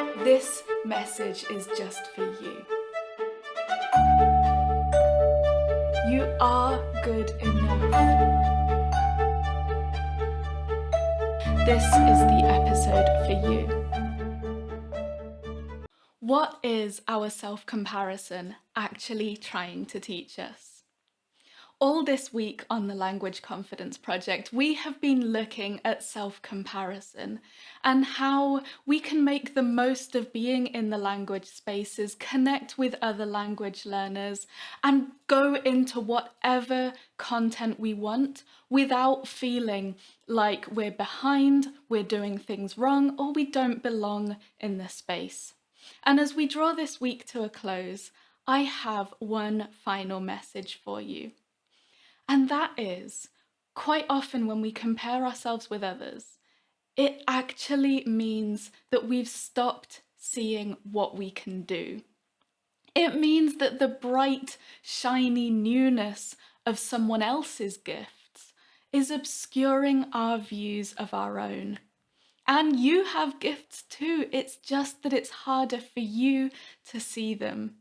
This message is just for you. You are good enough. This is the episode for you. What is our self-comparison actually trying to teach us? All this week on the Language Confidence Project, we have been looking at self-comparison and how we can make the most of being in the language spaces, connect with other language learners, and go into whatever content we want without feeling like we're behind, we're doing things wrong, or we don't belong in the space. And as we draw this week to a close, I have one final message for you. And that is, quite often when we compare ourselves with others, it actually means that we've stopped seeing what we can do. It means that the bright, shiny newness of someone else's gifts is obscuring our views of our own. And you have gifts too, it's just that it's harder for you to see them.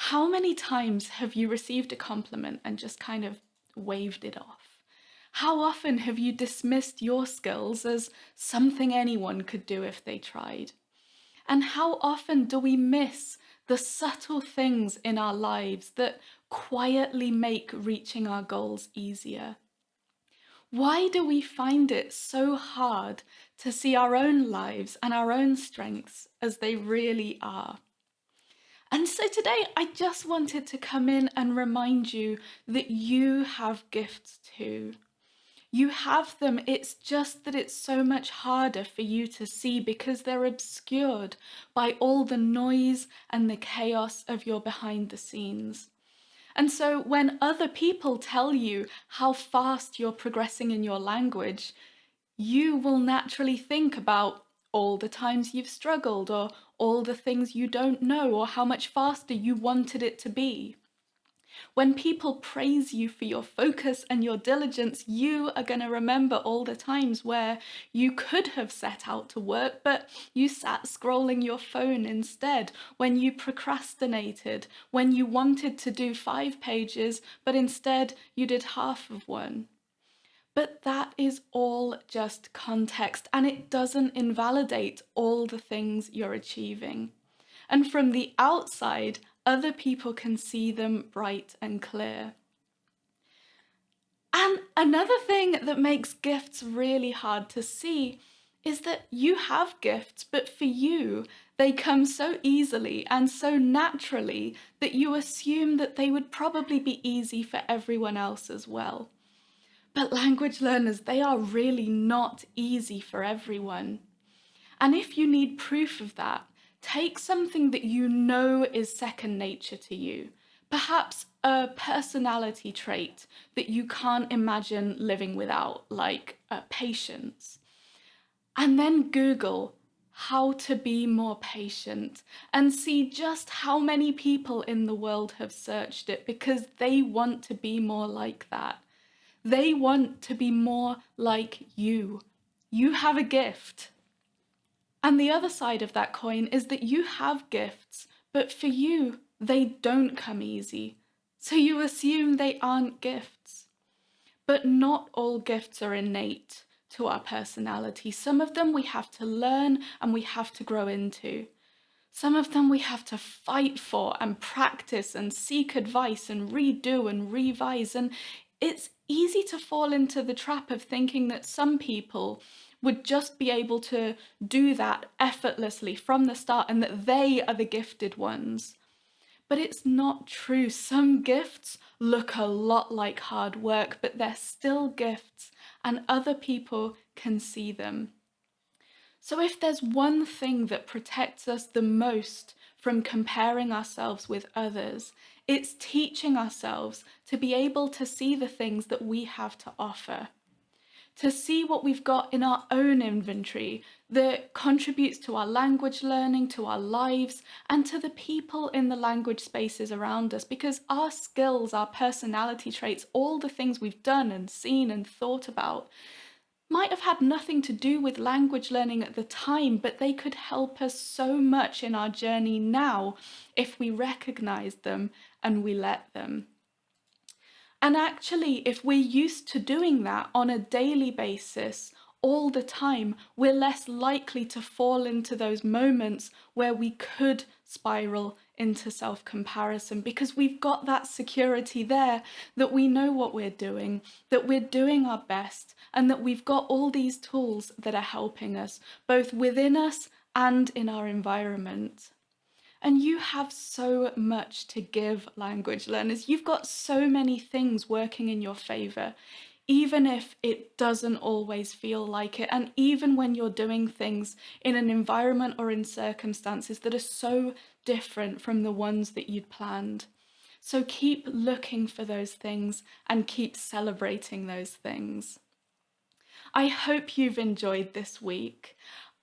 How many times have you received a compliment and just kind of waved it off? How often have you dismissed your skills as something anyone could do if they tried? And how often do we miss the subtle things in our lives that quietly make reaching our goals easier? Why do we find it so hard to see our own lives and our own strengths as they really are? And so today I just wanted to come in and remind you that you have gifts too. You have them, it's just that it's so much harder for you to see because they're obscured by all the noise and the chaos of your behind the scenes. And so when other people tell you how fast you're progressing in your language, you will naturally think about all the times you've struggled, or all the things you don't know, or how much faster you wanted it to be. When people praise you for your focus and your diligence, you are going to remember all the times where you could have set out to work, but you sat scrolling your phone instead, when you procrastinated, when you wanted to do 5 pages, but instead you did half of one. But that is all just context, and it doesn't invalidate all the things you're achieving. And from the outside, other people can see them bright and clear. And another thing that makes gifts really hard to see is that you have gifts, but for you, they come so easily and so naturally that you assume that they would probably be easy for everyone else as well. But language learners, they are really not easy for everyone. And if you need proof of that, take something that you know is second nature to you, perhaps a personality trait that you can't imagine living without, like patience. And then Google how to be more patient and see just how many people in the world have searched it because they want to be more like that. They want to be more like you. You have a gift. And the other side of that coin is that you have gifts, but for you, they don't come easy. So you assume they aren't gifts. But not all gifts are innate to our personality. Some of them we have to learn and we have to grow into. Some of them we have to fight for and practice and seek advice and redo and revise. And it's easy to fall into the trap of thinking that some people would just be able to do that effortlessly from the start and that they are the gifted ones. But it's not true. Some gifts look a lot like hard work, but they're still gifts and other people can see them. So if there's one thing that protects us the most from comparing ourselves with others, it's teaching ourselves to be able to see the things that we have to offer, to see what we've got in our own inventory that contributes to our language learning, to our lives, and to the people in the language spaces around us, because our skills, our personality traits, all the things we've done and seen and thought about, might have had nothing to do with language learning at the time, but they could help us so much in our journey now if we recognize them and we let them. And actually, if we're used to doing that on a daily basis, all the time, we're less likely to fall into those moments where we could spiral into self-comparison, because we've got that security there that we know what we're doing, that we're doing our best, and that we've got all these tools that are helping us, both within us and in our environment. And you have so much to give language learners. You've got so many things working in your favor, even if it doesn't always feel like it. And even when you're doing things in an environment or in circumstances that are so different from the ones that you'd planned. So keep looking for those things and keep celebrating those things. I hope you've enjoyed this week.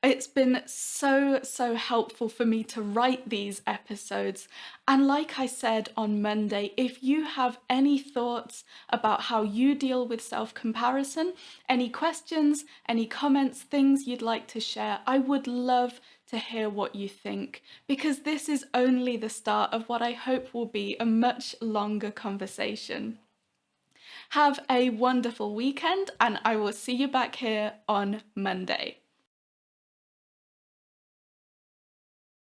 It's been so helpful for me to write these episodes. And like I said on Monday, if you have any thoughts about how you deal with self-comparison, any questions, any comments, things you'd like to share, I would love to hear what you think, because this is only the start of what I hope will be a much longer conversation. Have a wonderful weekend, and I will see you back here on Monday.